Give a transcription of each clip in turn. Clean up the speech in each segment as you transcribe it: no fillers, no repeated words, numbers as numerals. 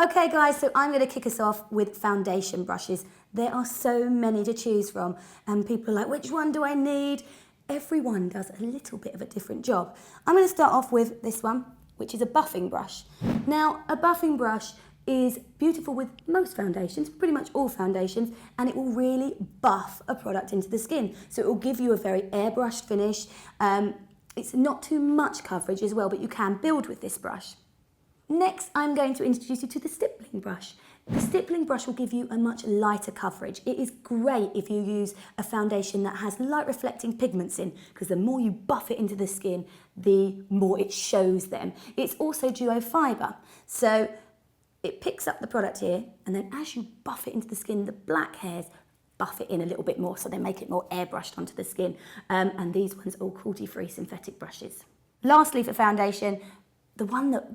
Okay guys, so I'm going to kick us off with foundation brushes. There are so many to choose from and people are like, which one do I need? Everyone does a little bit of a different job. I'm going to start off with this one, which is a buffing brush. Now, a buffing brush is beautiful with most foundations, pretty much all foundations, and it will really buff a product into the skin. So it will give you a very airbrushed finish. It's not too much coverage as well, but you can build with this brush. Next, I'm going to introduce you to the stippling brush. The stippling brush will give you a much lighter coverage. It is great if you use a foundation that has light reflecting pigments in, because the more you buff it into the skin, the more it shows them. It's also duo fibre, so it picks up the product here, and then as you buff it into the skin, the black hairs buff it in a little bit more, so they make it more airbrushed onto the skin. And these ones are all cruelty-free synthetic brushes. Lastly, for foundation, the one that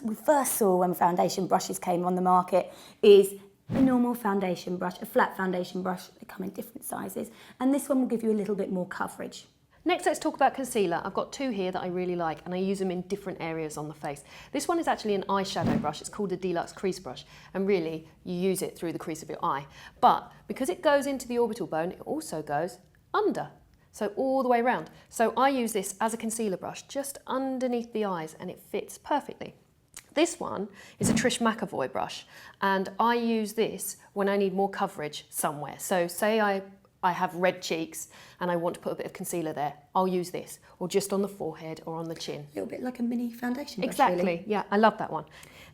we first saw when foundation brushes came on the market is a normal foundation brush, a flat foundation brush. They come in different sizes, and this one will give you a little bit more coverage. Next, let's talk about concealer. I've got two here that I really like, and I use them in different areas on the face. This one is actually an eyeshadow brush. It's called a Deluxe Crease Brush, and really, you use it through the crease of your eye. But because it goes into the orbital bone, it also goes under, so all the way around. So I use this as a concealer brush just underneath the eyes, and it fits perfectly. This one is a Trish McEvoy brush, and I use this when I need more coverage somewhere. So say I have red cheeks and I want to put a bit of concealer there, I'll use this, or just on the forehead or on the chin. A little bit like a mini foundation brush, exactly, really. Yeah, I love that one.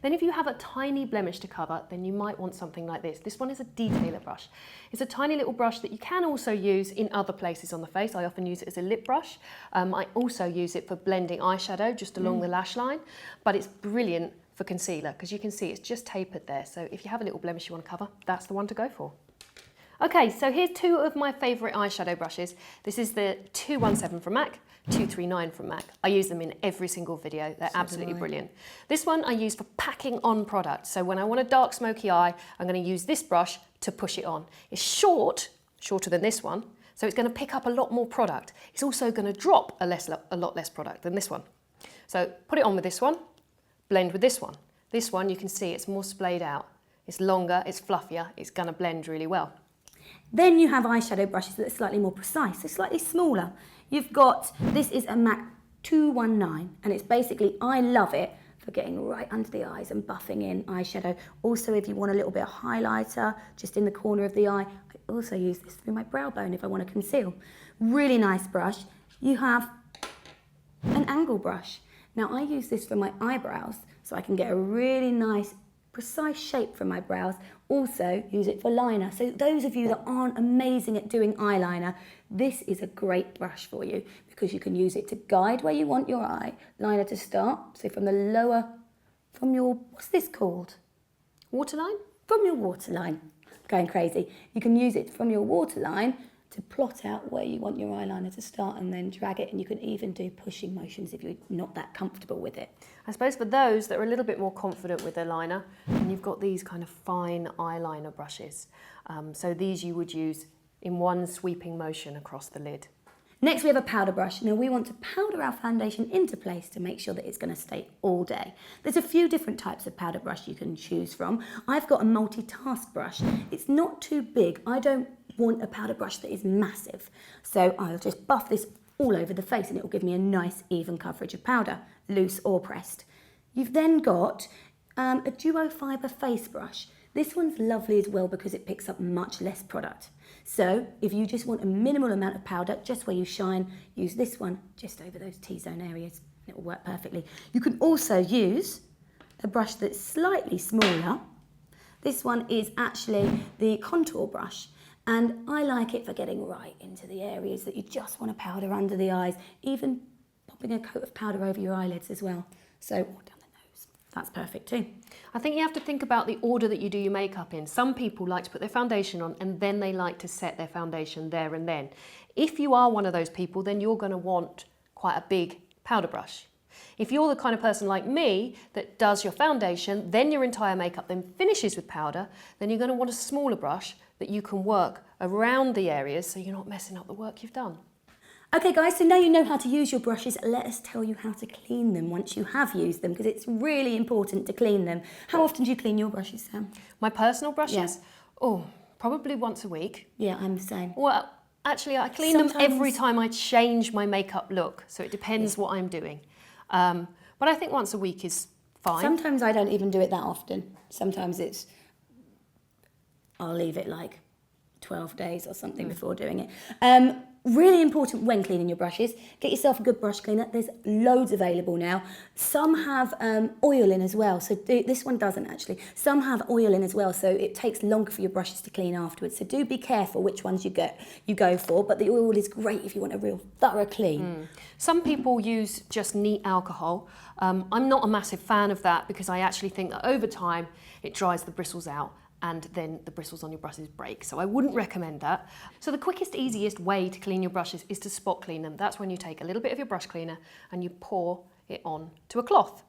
Then if you have a tiny blemish to cover, then you might want something like this. This one is a detailer brush. It's a tiny little brush that you can also use in other places on the face. I often use it as a lip brush. I also use it for blending eyeshadow just along the lash line, but it's brilliant for concealer because you can see it's just tapered there. So if you have a little blemish you want to cover, that's the one to go for. Okay, so here's two of my favourite eyeshadow brushes. This is the 217 from MAC, 239 from MAC. I use them in every single video. They're absolutely brilliant. This one I use for packing on product. So when I want a dark smoky eye, I'm going to use this brush to push it on. It's shorter than this one, so it's going to pick up a lot more product. It's also going to drop a lot less product than this one. So put it on with this one, blend with this one. This one you can see it's more splayed out. It's longer, it's fluffier, it's going to blend really well. Then you have eyeshadow brushes that are slightly more precise, so slightly smaller. You've got, this is a MAC 219, and it's basically, I love it for getting right under the eyes and buffing in eyeshadow. Also, if you want a little bit of highlighter just in the corner of the eye, I also use this through my brow bone if I want to conceal. Really nice brush. You have an angle brush. Now, I use this for my eyebrows, so I can get a really nice precise shape for my brows. Also use it for liner. So those of you that aren't amazing at doing eyeliner, this is a great brush for you because you can use it to guide where you want your eyeliner to start. So from the lower, from your, what's this called? Waterline? From your waterline. Going crazy. You can use it from your waterline to plot out where you want your eyeliner to start and then drag it, and you can even do pushing motions if you're not that comfortable with it. I suppose for those that are a little bit more confident with their liner, and you've got these kind of fine eyeliner brushes. So these you would use in one sweeping motion across the lid. Next we have a powder brush. Now we want to powder our foundation into place to make sure that it's going to stay all day. There's a few different types of powder brush you can choose from. I've got a multitask brush. It's not too big. I don't want a powder brush that is massive. So I'll just buff this all over the face and it will give me a nice even coverage of powder, loose or pressed. You've then got a duo fibre face brush. This one's lovely as well because it picks up much less product. So if you just want a minimal amount of powder, just where you shine, use this one just over those T-zone areas. It will work perfectly. You can also use a brush that's slightly smaller. This one is actually the contour brush. And I like it for getting right into the areas that you just want to powder under the eyes, even popping a coat of powder over your eyelids as well. So, or down the nose. That's perfect too. I think you have to think about the order that you do your makeup in. Some people like to put their foundation on and then they like to set their foundation there and then. If you are one of those people, then you're going to want quite a big powder brush. If you're the kind of person like me that does your foundation, then your entire makeup, then finishes with powder, then you're going to want a smaller brush that you can work around the areas so you're not messing up the work you've done. Okay guys, so now you know how to use your brushes, let us tell you how to clean them once you have used them, because it's really important to clean them. How often do you clean your brushes, Sam? My personal brushes? Yeah. Oh, probably once a week. Yeah, I'm the same. Well, actually I clean them every time I change my makeup look, so it depends what I'm doing. But I think once a week is fine. Sometimes I don't even do it that often. Sometimes I'll leave it like 12 days or something before doing it. Really important when cleaning your brushes, get yourself a good brush cleaner. There's loads available now. Some have oil in as well, so this one doesn't actually. Some have oil in as well, so it takes longer for your brushes to clean afterwards. So do be careful which ones you go for, but the oil is great if you want a real thorough clean. Some people use just neat alcohol. I'm not a massive fan of that because I actually think that over time it dries the bristles out, and then the bristles on your brushes break. So I wouldn't recommend that. So the quickest, easiest way to clean your brushes is to spot clean them. That's when you take a little bit of your brush cleaner and you pour it on to a cloth.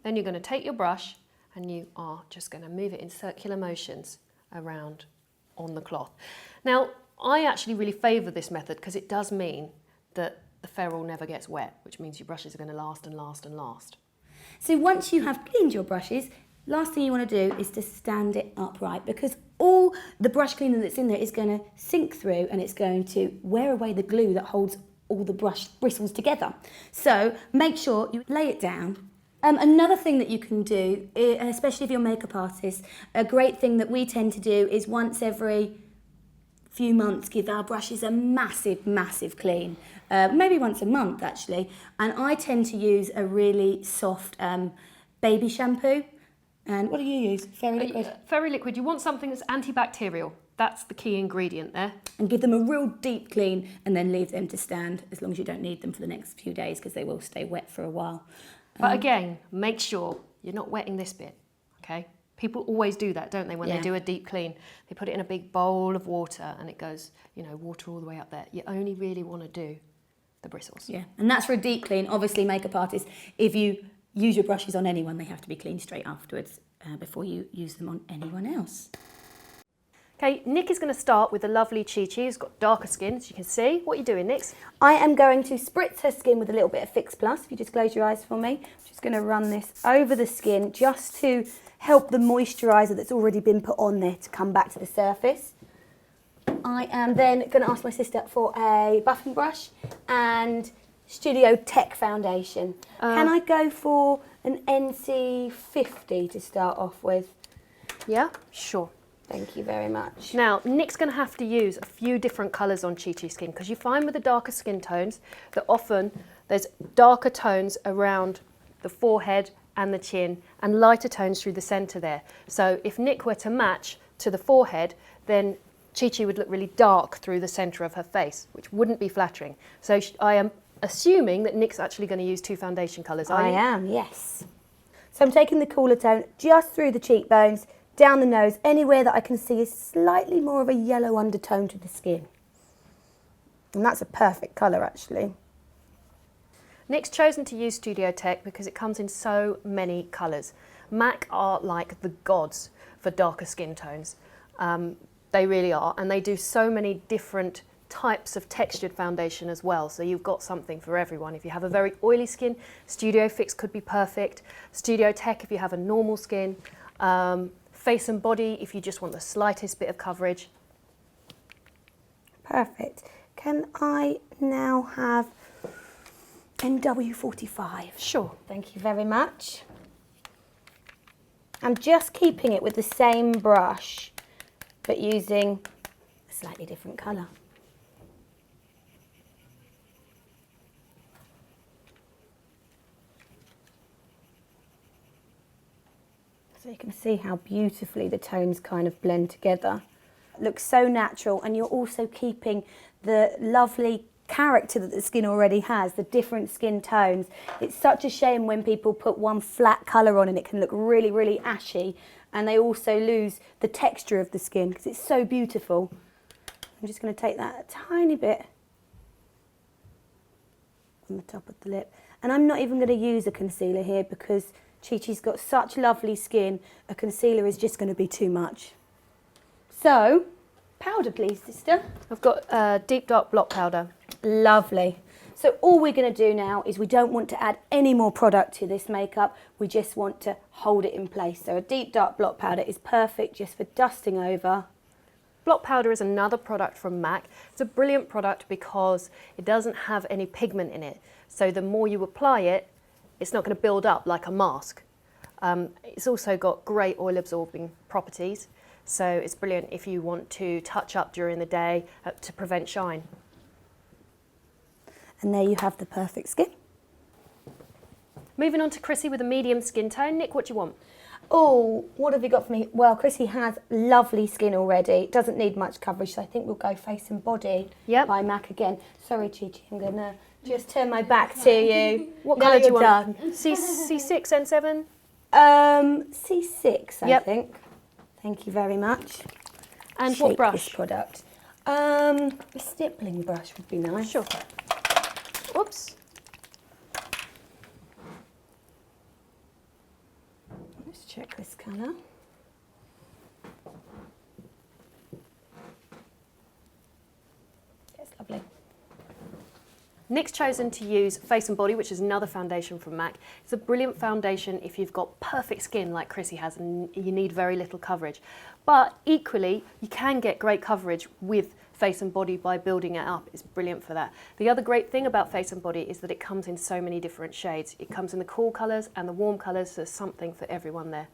Then you're going to take your brush and you are just going to move it in circular motions around on the cloth. Now, I actually really favour this method because it does mean that the ferrule never gets wet, which means your brushes are going to last and last and last. So once you have cleaned your brushes, last thing you want to do is to stand it upright, because all the brush cleaner that's in there is going to sink through and it's going to wear away the glue that holds all the brush bristles together. So make sure you lay it down. Another thing that you can do, especially if you're a makeup artist, a great thing that we tend to do is once every few months give our brushes a massive clean. Maybe once a month actually. And I tend to use a really soft baby shampoo. And what do you use? Fairy liquid? Fairy liquid. You want something that's antibacterial. That's the key ingredient there. And give them a real deep clean and then leave them to stand as long as you don't need them for the next few days, because they will stay wet for a while. But again, make sure you're not wetting this bit, okay? People always do that, don't they, when they do a deep clean? They put it in a big bowl of water and it goes, you know, water all the way up there. You only really want to do the bristles. Yeah, and that's for a deep clean. Obviously, makeup artists, if you use your brushes on anyone, they have to be cleaned straight afterwards before you use them on anyone else. Okay, Nick is going to start with the lovely Chi-Chi, who's got darker skin, as you can see. What are you doing, Nick? I am going to spritz her skin with a little bit of Fix Plus. If you just close your eyes for me. I'm just going to run this over the skin just to help the moisturiser that's already been put on there to come back to the surface. I am then going to ask my sister for a buffing brush and Studio Tech foundation. Can I go for an NC 50 to start off with? Yeah, sure. Thank you very much. Now, Nick's going to have to use a few different colours on Chi-Chi's skin, because you find with the darker skin tones that often there's darker tones around the forehead and the chin and lighter tones through the centre there. So if Nick were to match to the forehead, then Chi-Chi would look really dark through the centre of her face, which wouldn't be flattering. So I am assuming that Nick's actually going to use two foundation colours. I am, yes. So I'm taking the cooler tone just through the cheekbones, down the nose, anywhere that I can see is slightly more of a yellow undertone to the skin. And that's a perfect colour actually. Nick's chosen to use Studio Tech because it comes in so many colours. MAC are like the gods for darker skin tones. They really are, and they do so many different types of textured foundation as well, so you've got something for everyone. If you have a very oily skin, Studio Fix could be perfect. Studio Tech if you have a normal skin. Face and body if you just want the slightest bit of coverage. Perfect. Can I now have NW45? Sure. Thank you very much. I'm just keeping it with the same brush, but using a slightly different colour. So you can see how beautifully the tones kind of blend together. It looks so natural, and you're also keeping the lovely character that the skin already has, the different skin tones. It's such a shame when people put one flat colour on and it can look really, really ashy, and they also lose the texture of the skin because it's so beautiful. I'm just going to take that a tiny bit on the top of the lip. And I'm not even going to use a concealer here because Chi-Chi's got such lovely skin, a concealer is just going to be too much. So, Powder, please, sister. I've got deep dark block powder. Lovely. So all we're going to do now is we don't want to add any more product to this makeup. We just want to hold it in place. So a deep dark block powder is perfect just for dusting over. Block powder is another product from MAC. It's a brilliant product because it doesn't have any pigment in it. So the more you apply it, it's not going to build up like a mask. It's also got great oil absorbing properties. So it's brilliant if you want to touch up during the day to prevent shine. And there you have the perfect skin. Moving on to Chrissy with a medium skin tone. Nick, what do you want? Oh, what have you got for me? Well, Chrissy has lovely skin already. It doesn't need much coverage, so I think we'll go Face and Body by MAC again. Sorry, Chi-Chi, I'm going to just turn my back to you. What colour do you want? C6, N7? C6, I think. Thank you very much. And what brush? This product. A stippling brush would be nice. Sure. Oops. Let's check this colour. It's lovely. Nick's chosen to use Face and Body, which is another foundation from MAC. It's a brilliant foundation if you've got perfect skin like Chrissy has and you need very little coverage. But equally, you can get great coverage with Face and Body by building it up. It's brilliant for that. The other great thing about Face and Body is that it comes in so many different shades. It comes in the cool colours and the warm colours, so there's something for everyone there.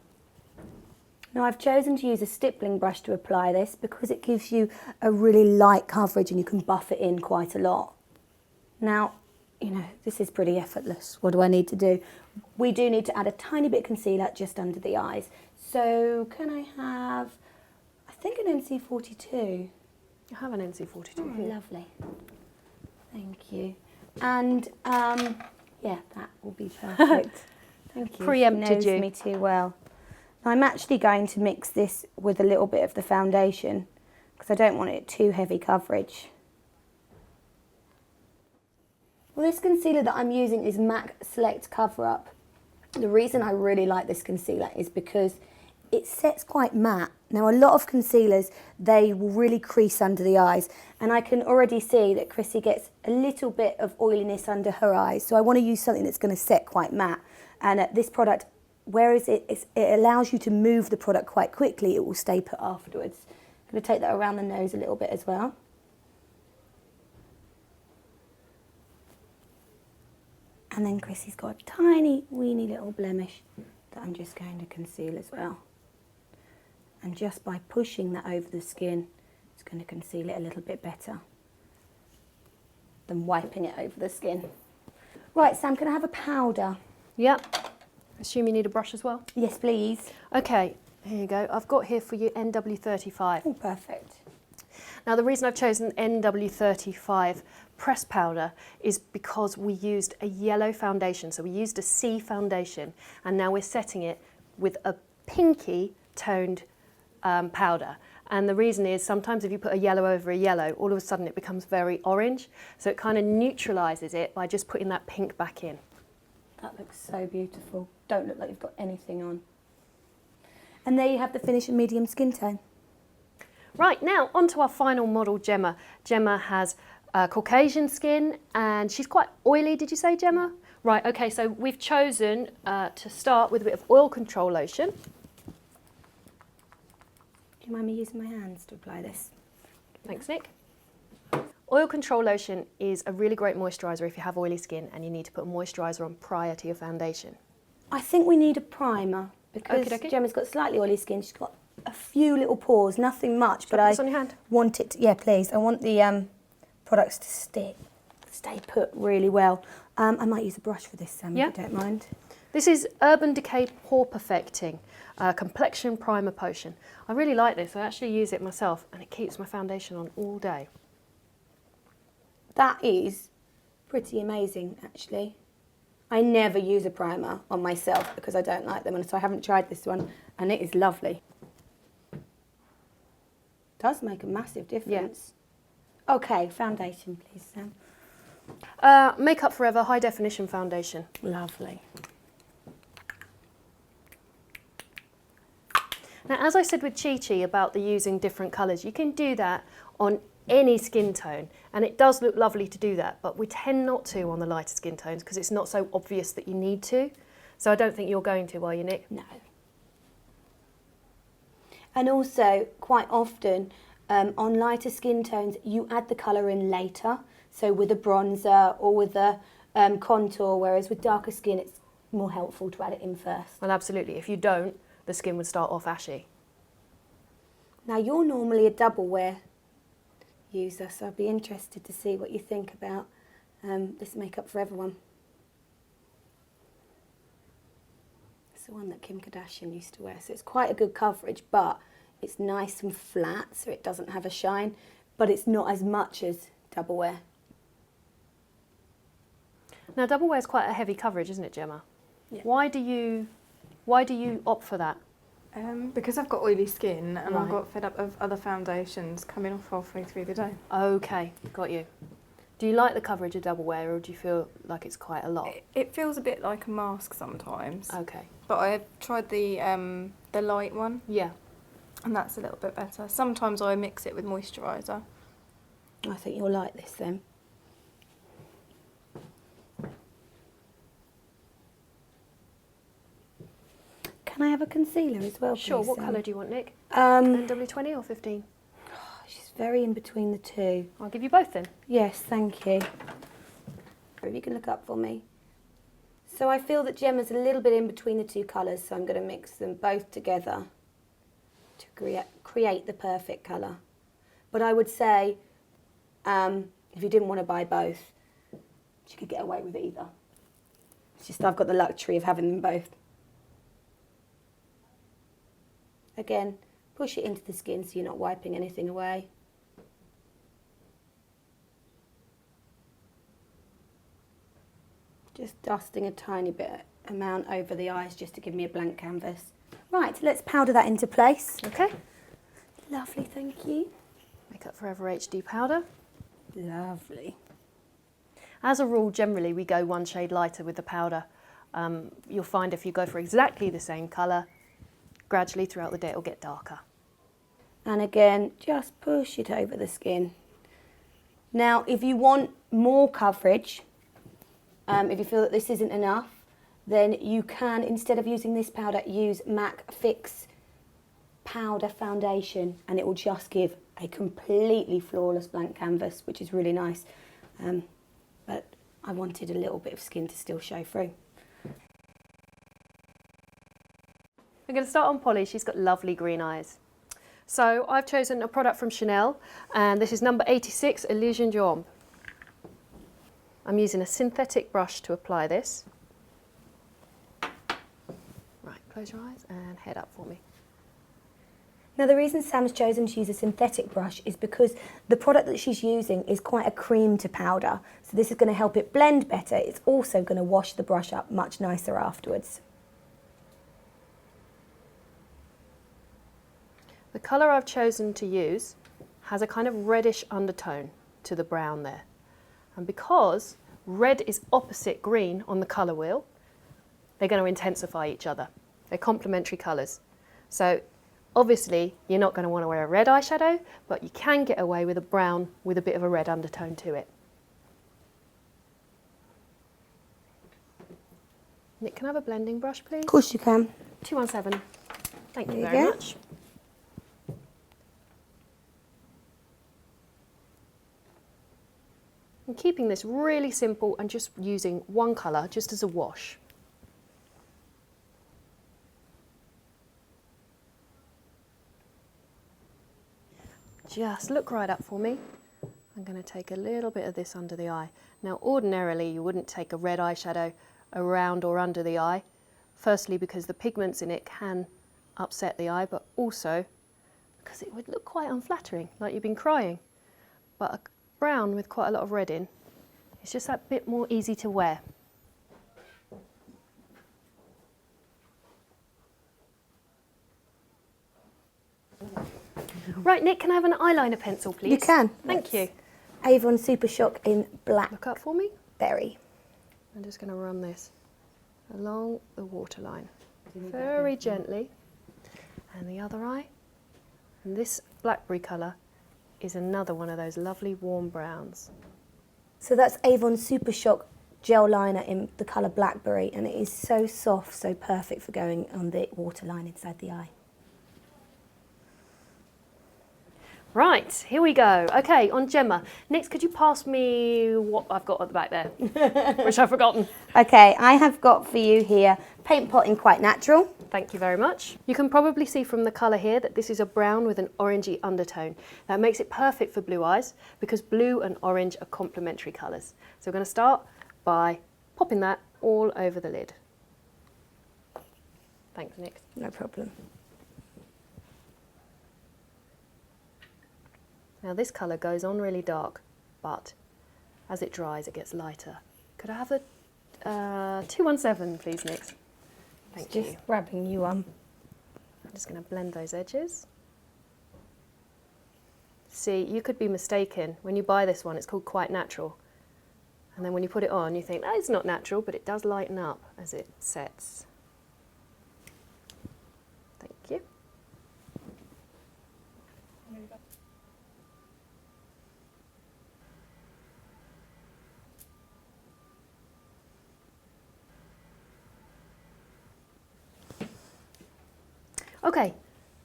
Now I've chosen to use a stippling brush to apply this because it gives you a really light coverage and you can buff it in quite a lot. Now, you know, this is pretty effortless. What do I need to do? We do need to add a tiny bit of concealer just under the eyes. So can I have, I think an NC42. I have an NC42 Oh, here. lovely. Thank you. And yeah, that will be perfect. Thank you. Preempted She knows you. me too well. I'm actually going to mix this with a little bit of the foundation because I don't want it too heavy coverage. Well, this concealer that I'm using is MAC Select Cover Up. The reason I really like this concealer is because it sets quite matte. Now, a lot of concealers, they will really crease under the eyes, and I can already see that Chrissy gets a little bit of oiliness under her eyes, so I want to use something that's going to set quite matte. And this product, whereas it allows you to move the product quite quickly, it will stay put afterwards. I'm going to take that around the nose a little bit as well. And then Chrissy's got a tiny, weeny little blemish that I'm just going to conceal as well. And just by pushing that over the skin, it's going to conceal it a little bit better than wiping it over the skin. Right, Sam, can I have a powder? Yep. Assume you need a brush as well? Yes, please. Okay, here you go. I've got here for you NW35. Oh, perfect. Now, the reason I've chosen NW35 press powder is because we used a yellow foundation. So we used a C foundation, and now we're setting it with a pinky toned powder. And the reason is sometimes if you put a yellow over a yellow, all of a sudden it becomes very orange. So it kind of neutralises it by just putting that pink back in. That looks so beautiful. Don't look like you've got anything on. And there you have the finish in medium skin tone. Right, now on to our final model, Gemma. Gemma has Caucasian skin and she's quite oily, did you say, Gemma? Right, okay, so we've chosen to start with a bit of oil control lotion. Do you mind me using my hands to apply this? Thanks, Nick. Oil control lotion is a really great moisturiser if you have oily skin and you need to put a moisturiser on prior to your foundation. I think we need a primer because Okey-dokey. Gemma's got slightly oily skin. She's got a few little pores, nothing much, but Put I this on your hand. want it to, yeah, please. I want the products to stay put really well. I might use a brush for this, Sam, Yeah. if you don't mind. This is Urban Decay Pore Perfecting Complexion Primer Potion. I really like this. I actually use it myself and it keeps my foundation on all day. That is pretty amazing, actually. I never use a primer on myself because I don't like them, and so I haven't tried this one, and it is lovely. Does make a massive difference. Yeah. Okay, foundation, please, Sam. Make Up Forever High Definition Foundation. Lovely. Now, as I said with Chi Chi about the using different colours, you can do that on any skin tone, and it does look lovely to do that, but we tend not to on the lighter skin tones because it's not so obvious that you need to. So I don't think you're going to, are you, Nick? No. And also, quite often, on lighter skin tones, you add the colour in later, so with a bronzer or with a contour, whereas with darker skin, it's more helpful to add it in first. Well, absolutely. If you don't, the skin would start off ashy. Now, you're normally a double wear user, so I'd be interested to see what you think about this Makeup for Everyone. It's the one that Kim Kardashian used to wear, so it's quite a good coverage, but it's nice and flat, so it doesn't have a shine, but it's not as much as double wear. Now, double wear is quite a heavy coverage, isn't it, Gemma? Yeah. Why do you opt for that? Because I've got oily skin and I Right. got fed up of other foundations coming off halfway through the day. Okay, got you. Do you like the coverage of double wear, or do you feel like it's quite a lot? It feels a bit like a mask sometimes. Okay. But I've tried the light one, Yeah. and that's a little bit better. Sometimes I mix it with moisturiser. I think you'll like this then. Can I have a concealer as well, Sure. please, What Sam? colour do you want, Nick? Um, NW20 or 15? she's very in between the two. I'll give you both then. Yes, thank you. If you can look up for me. So I feel that Gemma's a little bit in between the two colours, so I'm going to mix them both together to create the perfect colour. But I would say, if you didn't want to buy both, you could get away with either. It's just I've got the luxury of having them both. Again, push it into the skin so you're not wiping anything away. Just dusting a tiny bit amount over the eyes just to give me a blank canvas. Right, let's powder that into place. Okay. Lovely, thank you. Makeup Forever HD powder. Lovely. As a rule, generally we go one shade lighter with the powder. You'll find if you go for exactly the same colour, gradually throughout the day it'll get darker. And again, just push it over the skin. Now, if you want more coverage, if you feel that this isn't enough, then you can, instead of using this powder, use MAC Fix Powder Foundation, and it will just give a completely flawless blank canvas, which is really nice. But I wanted a little bit of skin to still show through. I'm going to start on Polly. She's got lovely green eyes. So I've chosen a product from Chanel, and this is number 86, Illusion Jambe. I'm using a synthetic brush to apply this. Right, close your eyes and head up for me. Now, the reason Sam's chosen to use a synthetic brush is because the product that she's using is quite a cream to powder. So this is going to help it blend better. It's also going to wash the brush up much nicer afterwards. The colour I've chosen to use has a kind of reddish undertone to the brown there. And because red is opposite green on the colour wheel, they're going to intensify each other. They're complementary colours. So obviously you're not going to want to wear a red eyeshadow, but you can get away with a brown with a bit of a red undertone to it. Nick, can I have a blending brush, please? Of course you can. 217. Thank you There you very go. much. I'm keeping this really simple and just using one colour just as a wash. Just look right up for me. I'm going to take a little bit of this under the eye. Now ordinarily you wouldn't take a red eyeshadow around or under the eye. Firstly because the pigments in it can upset the eye, but also because it would look quite unflattering, like you've been crying. But a brown with quite a lot of red in, it's just that bit more easy to wear. Right, Nick, can I have an eyeliner pencil, please? You can. Thank you. Avon Super Shock in Black Look up for me. Berry. I'm just going to run this along the waterline very gently, And the other eye. And this blackberry colour is another one of those lovely warm browns. So that's Avon Super Shock gel liner in the colour Blackberry, and it is so soft, so perfect for going on the waterline inside the eye. Right, here we go. Okay, on Gemma. Next, could you pass me what I've got at the back there, which I've forgotten? Okay, I have got for you here Paint Pot in Quite Natural. Thank you very much. You can probably see from the colour here that this is a brown with an orangey undertone. That makes it perfect for blue eyes because blue and orange are complementary colours. So we're going to start by popping that all over the lid. Thanks, Nick. No problem. Now this colour goes on really dark, but as it dries it gets lighter. Could I have a 217 please, Nick? Thank you. Just grabbing you one. I'm just going to blend those edges. See, you could be mistaken. When you buy this one, it's called Quite Natural. And then when you put it on, you think, oh, it's not natural, but it does lighten up as it sets. Thank you. Okay,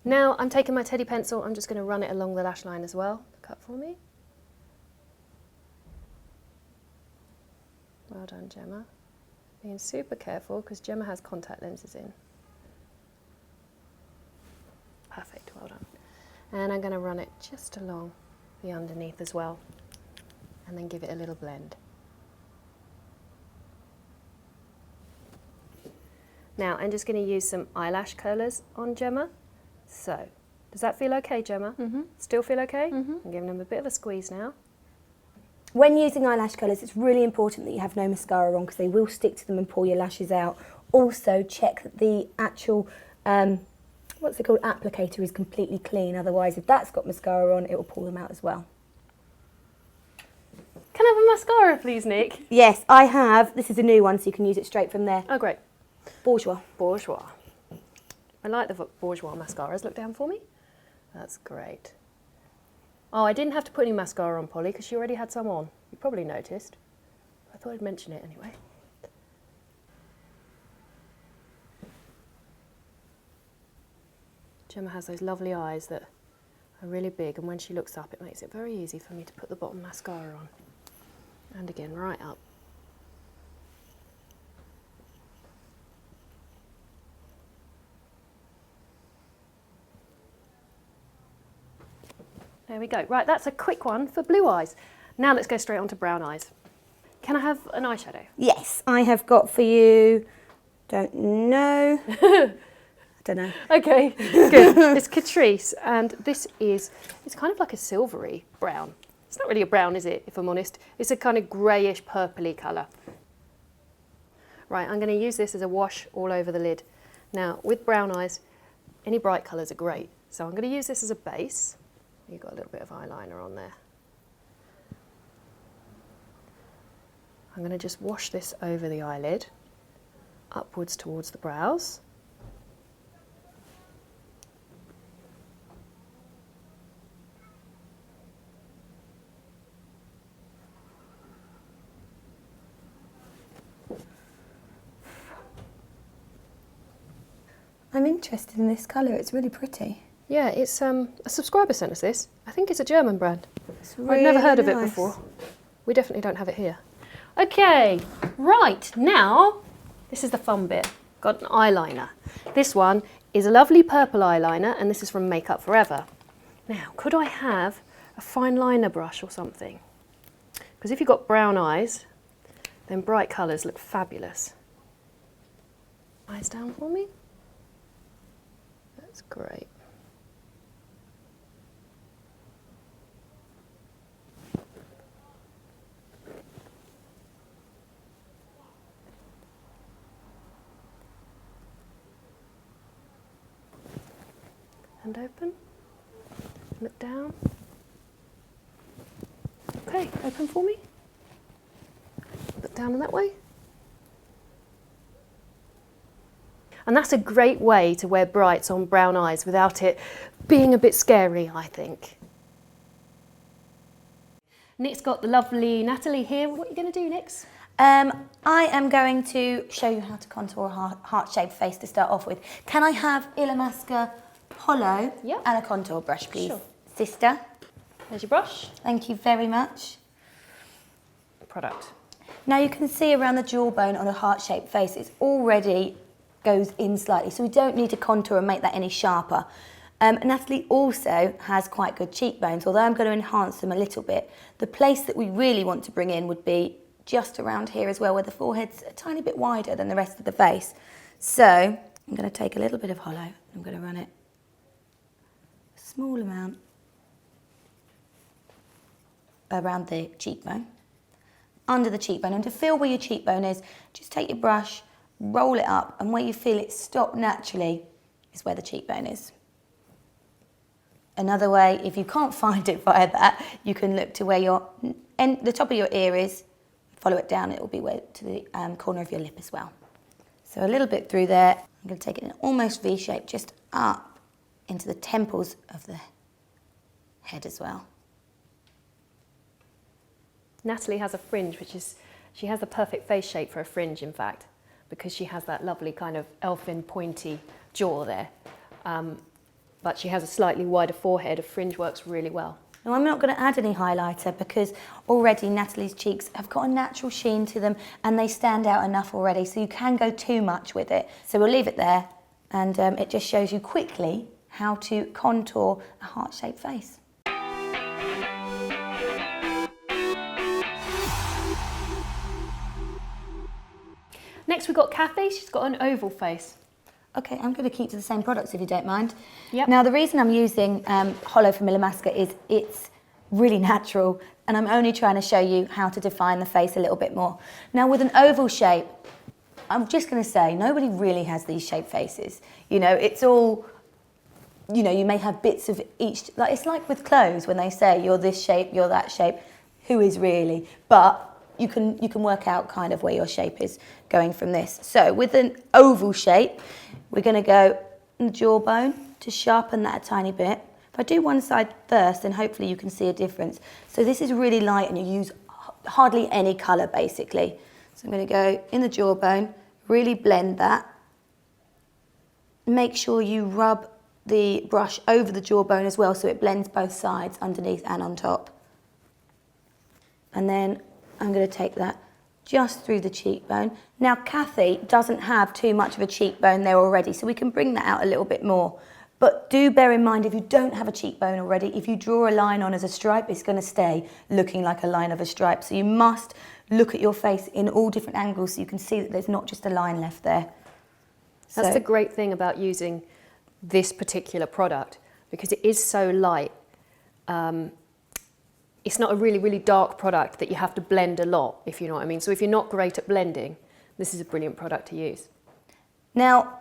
now I'm taking my teddy pencil, I'm just going to run it along the lash line as well. Cut for me. Well done, Gemma. Being super careful because Gemma has contact lenses in. Perfect, well done. And I'm going to run it just along the underneath as well, and then give it a little blend. Now I'm just going to use some eyelash curlers on Gemma. So, does that feel okay, Gemma? Mm-hmm. Still feel okay? Mm-hmm. I'm giving them a bit of a squeeze now. When using eyelash colours, it's really important that you have no mascara on because they will stick to them and pull your lashes out. Also, check that the actual, what's it called, applicator is completely clean. Otherwise, if that's got mascara on, it will pull them out as well. Can I have a mascara, please, Nick? Yes, I have. This is a new one, so you can use it straight from there. Oh, great. Bourjois. Bourjois. I like the Bourjois mascaras. Look down for me. That's great. Oh, I didn't have to put any mascara on Polly because she already had some on. You probably noticed. I thought I'd mention it anyway. Gemma has those lovely eyes that are really big, and when she looks up it makes it very easy for me to put the bottom mascara on. And again, right up. There we go. Right, that's a quick one for blue eyes. Now let's go straight on to brown eyes. Can I have an eyeshadow? Yes, I have got for you, don't know. I don't know. Okay, good. It's Catrice, and this is, it's kind of like a silvery brown. It's not really a brown, is it, if I'm honest? It's a kind of greyish purpley colour. Right, I'm going to use this as a wash all over the lid. Now, with brown eyes, any bright colours are great. So I'm going to use this as a base. You've got a little bit of eyeliner on there. I'm going to just wash this over the eyelid, upwards towards the brows. I'm interested in this colour, it's really pretty. Yeah, it's a subscriber sent us this. I think it's a German brand. Really I've never heard of it nice. before. We definitely don't have it here. Okay, right, now, this is the fun bit. Got an eyeliner. This one is a lovely purple eyeliner, and this is from Makeup Forever. Now, could I have a fine liner brush or something? Because if you've got brown eyes, then bright colours look fabulous. Eyes down for me. That's great. And open, look down. Okay, open for me. Look down in that way. And that's a great way to wear brights on brown eyes without it being a bit scary, I think. Nick's got the lovely Natalie here. What are you going to do, Nix? I am going to show you how to contour a heart-shaped face to start off with. Can I have Illamasqua Hollow and a contour brush, please? Sure. Sister. There's your brush. Thank you very much. Product. Now you can see around the jawbone on a heart-shaped face, it's already goes in slightly, so we don't need to contour and make that any sharper. Natalie also has quite good cheekbones, although I'm going to enhance them a little bit. The place that we really want to bring in would be just around here as well, where the forehead's a tiny bit wider than the rest of the face. So I'm going to take a little bit of hollow, I'm going to run it a small amount around the cheekbone, under the cheekbone, and to feel where your cheekbone is, just take your brush, roll it up, and where you feel it stop naturally is where the cheekbone is. Another way, if you can't find it via that, you can look to where the top of your ear is, follow it down, it will be to the corner of your lip as well. So a little bit through there, I'm going to take it in almost V shape, just up into the temples of the head as well. Natalie has a fringe, she has the perfect face shape for a fringe, in fact, because she has that lovely kind of elfin pointy jaw there. But she has a slightly wider forehead. A fringe works really well. Now I'm not going to add any highlighter because already Natalie's cheeks have got a natural sheen to them and they stand out enough already, so you can go too much with it. So we'll leave it there, and it just shows you quickly how to contour a heart-shaped face. Next we've got Kathy. She's got an oval face. Okay, I'm going to keep to the same products if you don't mind. Yep. Now the reason I'm using Hollow from Illamasqua is it's really natural, and I'm only trying to show you how to define the face a little bit more. Now with an oval shape, I'm just going to say nobody really has these shaped faces. You know, it's all, you know, you may have bits of each, like it's like with clothes when they say you're this shape, you're that shape. Who is really? But you can work out kind of where your shape is going from this. So with an oval shape, we're going to go in the jawbone to sharpen that a tiny bit. If I do one side first, then hopefully you can see a difference. So this is really light and you use hardly any colour basically. So I'm going to go in the jawbone, really blend that. Make sure you rub the brush over the jawbone as well so it blends both sides, underneath and on top. And then I'm going to take that just through the cheekbone. Now Kathy doesn't have too much of a cheekbone there already, so we can bring that out a little bit more. But do bear in mind, if you don't have a cheekbone already, if you draw a line on as a stripe, it's going to stay looking like a line of a stripe. So you must look at your face in all different angles so you can see that there's not just a line left there. That's the great thing about using this particular product, because it is so light. It's not a really, really dark product that you have to blend a lot, if you know what I mean. So if you're not great at blending, this is a brilliant product to use. Now,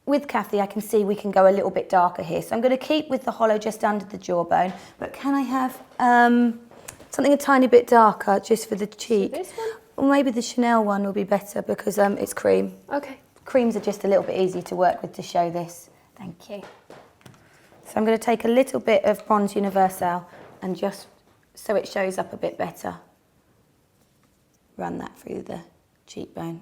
with Kathy, I can see we can go a little bit darker here. So I'm going to keep with the hollow just under the jawbone, but can I have something a tiny bit darker just for the cheek? So this one? Or maybe the Chanel one will be better because it's cream. Okay. Creams are just a little bit easier to work with to show this. Thank you. So I'm going to take a little bit of Bronze Universal and just so it shows up a bit better, run that through the cheekbone.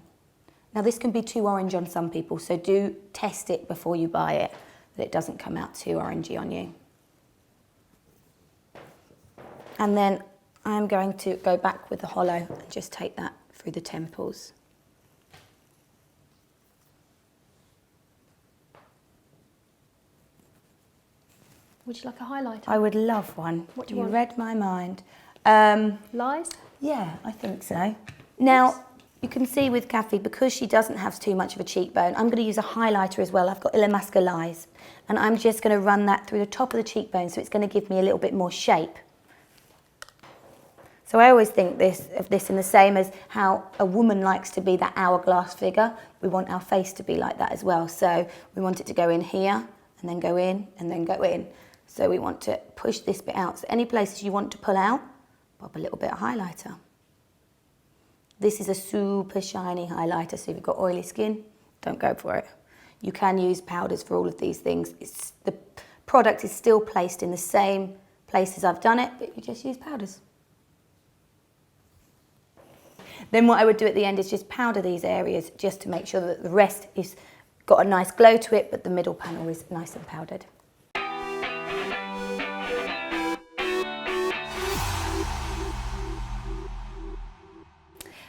Now this can be too orange on some people, so do test it before you buy it, that it doesn't come out too orangey on you. And then I'm going to go back with the hollow and just take that through the temples. Would you like a highlighter? I would love one. What do you want? read my mind. Lies? Yeah, I think so. Now, you can see with Kathy, because she doesn't have too much of a cheekbone, I'm going to use a highlighter as well. I've got Illamasqua Lies, and I'm just going to run that through the top of the cheekbone, so it's going to give me a little bit more shape. So I always think of this in the same as how a woman likes to be that hourglass figure. We want our face to be like that as well. So we want it to go in here, and then go in, and then go in. So we want to push this bit out. So any places you want to pull out, pop a little bit of highlighter. This is a super shiny highlighter, so if you've got oily skin, don't go for it. You can use powders for all of these things. The product is still placed in the same places I've done it, but you just use powders. Then what I would do at the end is just powder these areas just to make sure that the rest is got a nice glow to it, but the middle panel is nice and powdered.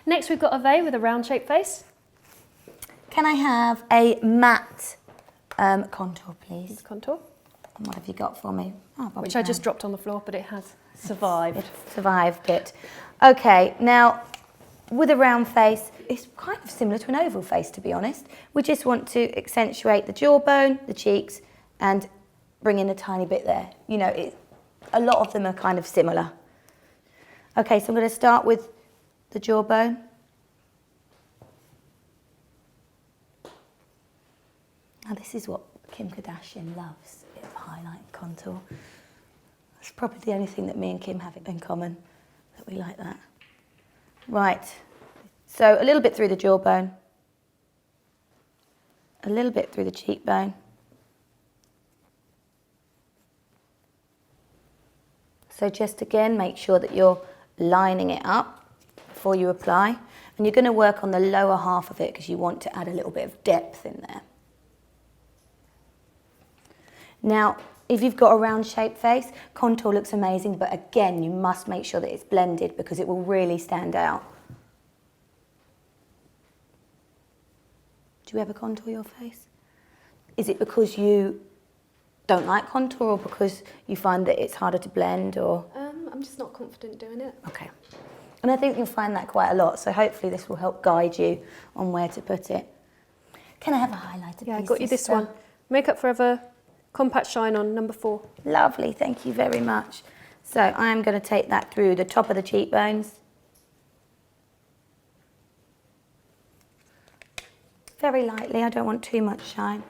Next we've got a Vey with a round shaped face. Can I have a matte contour, please? Contour. And what have you got for me? Oh, Which I just dropped on the floor, but it has survived. It survived it. Okay, now with a round face, it's kind of similar to an oval face, to be honest. We just want to accentuate the jawbone, the cheeks, and bring in a tiny bit there. You know, a lot of them are kind of similar. Okay, so I'm going to start with the jawbone. Now this is what Kim Kardashian loves, a bit of highlight and contour. That's probably the only thing that me and Kim have in common, that we like that. Right, so a little bit through the jawbone, a little bit through the cheekbone, so just again make sure that you're lining it up before you apply, and you're going to work on the lower half of it because you want to add a little bit of depth in there. Now, if you've got a round shaped face, contour looks amazing, but again, you must make sure that it's blended because it will really stand out. Do you ever contour your face? Is it because you don't like contour or because you find that it's harder to blend, or? I'm just not confident doing it. Okay. And I think you'll find that quite a lot, so hopefully this will help guide you on where to put it. Can I have a highlighter, please? Yeah, I got you this sister? one. Makeup Forever Compact Shine On, number 4. Lovely, thank you very much. So I'm going to take that through the top of the cheekbones. Very lightly, I don't want too much shine.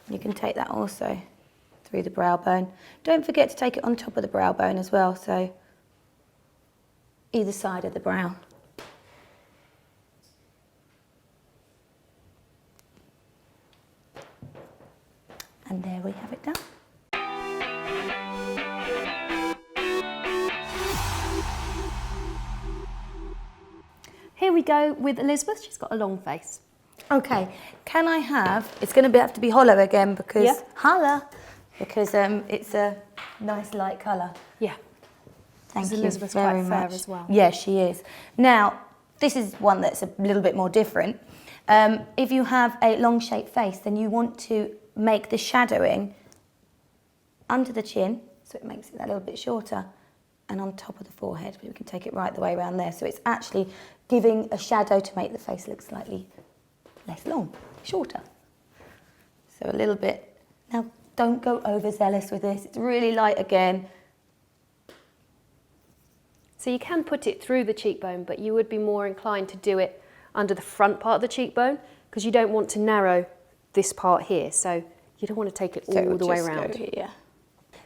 You can take that also through the brow bone. Don't forget to take it on top of the brow bone as well, so either side of the brow. And there we have it done. Here we go with Elizabeth. She's got a long face. Okay, can I have, it's going to have to be hollow again because, Yeah. holla, because it's a nice light colour. Yeah. Thank you Elizabeth's very quite fair much. as well. Yeah, she is. Now, this is one that's a little bit more different. If you have a long shaped face, then you want to make the shadowing under the chin, so it makes it that little bit shorter, and on top of the forehead, but we can take it right the way around there. So it's actually giving a shadow to make the face look slightly less long, shorter. So a little bit. Now, don't go overzealous with this. It's really light again. So you can put it through the cheekbone, but you would be more inclined to do it under the front part of the cheekbone because you don't want to narrow this part here. So you don't want to take it all the way around. Here.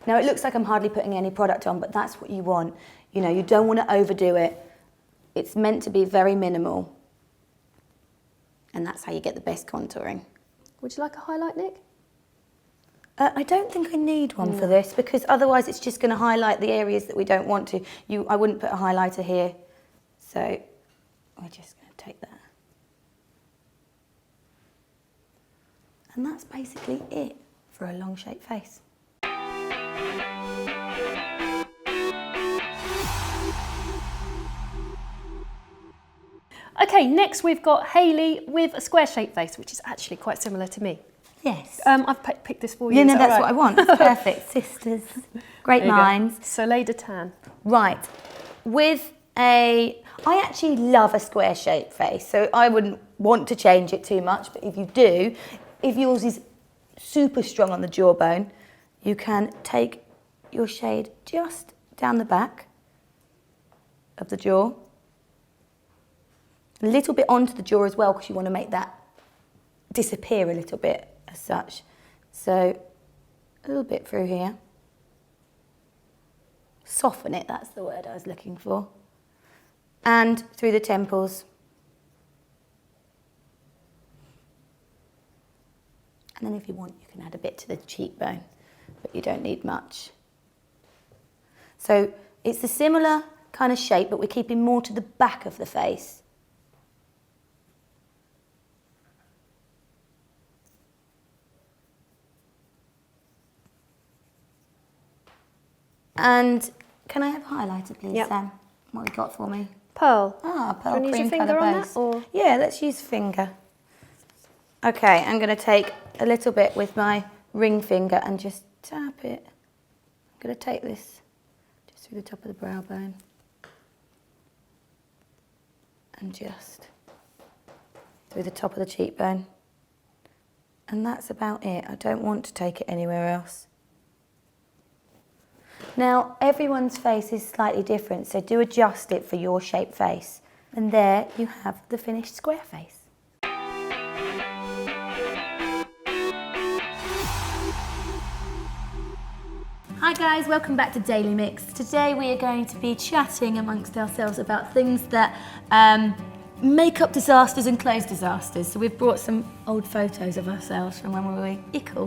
Now it looks like I'm hardly putting any product on, but that's what you want. You know, you don't want to overdo it. It's meant to be very minimal. And that's how you get the best contouring. Would you like a highlight, Nick? I don't think I need one for this because otherwise it's just going to highlight the areas that we don't want to. I wouldn't put a highlighter here. So we're just going to take that. And that's basically it for a long shaped face. Okay, next we've got Hayley with a square shaped face, which is actually quite similar to me. Yes. I've picked this for you. Yeah, no, is that that's right? what I want. It's perfect. Sisters. Great minds. Soleil de Tan. Right. I actually love a square shaped face, so I wouldn't want to change it too much, but if you do, if yours is super strong on the jawbone, you can take your shade just down the back of the jaw, a little bit onto the jaw as well, because you want to make that disappear a little bit as such. So a little bit through here. Soften it, that's the word I was looking for. And through the temples. And then if you want, you can add a bit to the cheekbone, but you don't need much. So it's a similar kind of shape, but we're keeping more to the back of the face. And can I have a highlighter, please, Yep. Sam? What have you got for me? Pearl. Ah, pearl Do you want to use cream your finger colour on base. that, or? Yeah, let's use finger. Okay, I'm going to take a little bit with my ring finger and just tap it. I'm going to take this just through the top of the brow bone. And just through the top of the cheekbone. And that's about it. I don't want to take it anywhere else. Now, everyone's face is slightly different, so do adjust it for your shaped face. And there you have the finished square face. Hi guys, welcome back to DailyMix. Today we are going to be chatting amongst ourselves about things that makeup disasters and clothes disasters. So we've brought some old photos of ourselves from when we were ickle